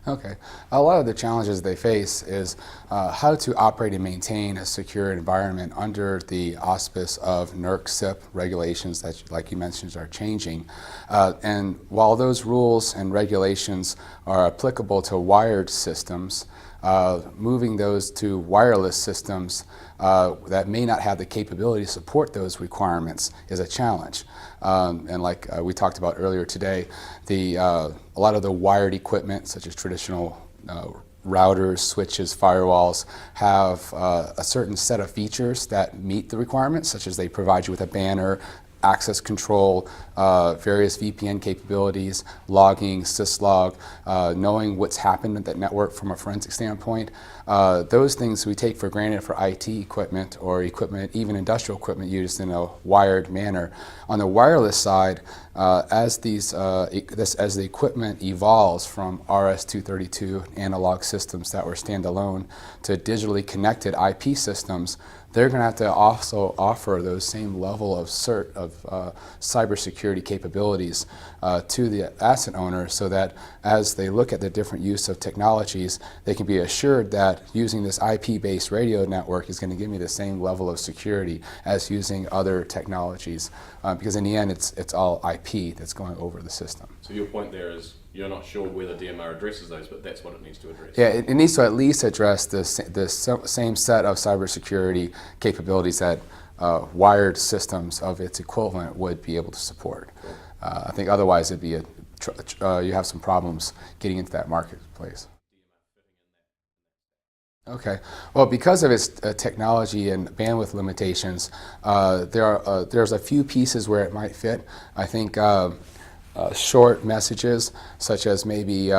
Okay. A lot of the challenges they face is how to operate and maintain a secure environment under the auspice of NERC CIP regulations that, like you mentioned, are changing. And while those rules and regulations are applicable to wired systems, moving those to wireless systems that may not have the capability to support those requirements is a challenge. And like we talked about earlier today, a lot of the wired equipment, such as traditional routers, switches, firewalls, have a certain set of features that meet the requirements, such as they provide you with a banner, access control, various VPN capabilities, logging, syslog, knowing what's happened at that network from a forensic standpoint. Those things we take for granted for IT equipment or equipment, even industrial equipment used in a wired manner. On the wireless side, as the equipment evolves from RS-232 analog systems that were standalone to digitally connected IP systems, they're going to have to also offer those same level of cybersecurity capabilities to the asset owner, so that as they look at the different use of technologies, they can be assured that using this IP-based radio network is going to give me the same level of security as using other technologies, because in the end it's all IP that's going over the system. So your point there is you're not sure whether DMR addresses those, but that's what it needs to address. Yeah, it needs to at least address the same set of cybersecurity capabilities that wired systems of its equivalent would be able to support. Cool. I think otherwise it'd be you have some problems getting into that marketplace. Okay. Well, because of its technology and bandwidth limitations, there's a few pieces where it might fit. I think short messages, such as maybe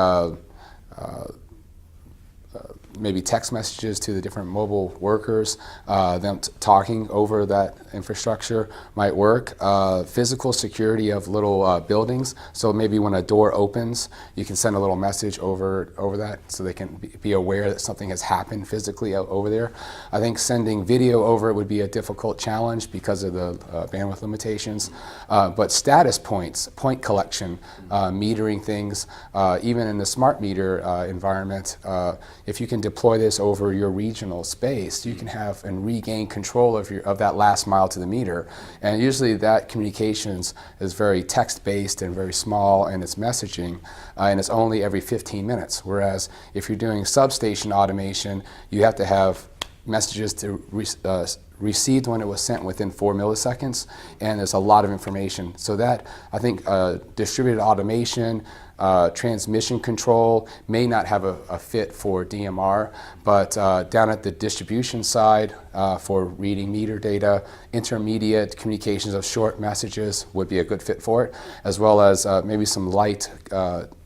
text messages to the different mobile workers, them talking over that infrastructure might work. Physical security of little buildings, so maybe when a door opens, you can send a little message over that, so they can be aware that something has happened physically over there. I think sending video over it would be a difficult challenge because of the bandwidth limitations. But status points, point collection, metering things, even in the smart meter environment, if you can deploy this over your regional space, you can have and regain control of that last mile to the meter. And usually that communications is very text-based and very small, and it's messaging, and it's only every 15 minutes. Whereas if you're doing substation automation, you have to have messages to received when it was sent within 4 milliseconds, and there's a lot of information. So that, I think, distributed automation, transmission control may not have a fit for DMR, but down at the distribution side for reading meter data, intermediate communications of short messages would be a good fit for it, as well as maybe some light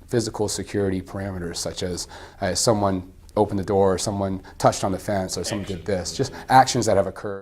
physical security parameters, such as someone opened the door, or someone touched on the fence, or someone did this, just actions that have occurred.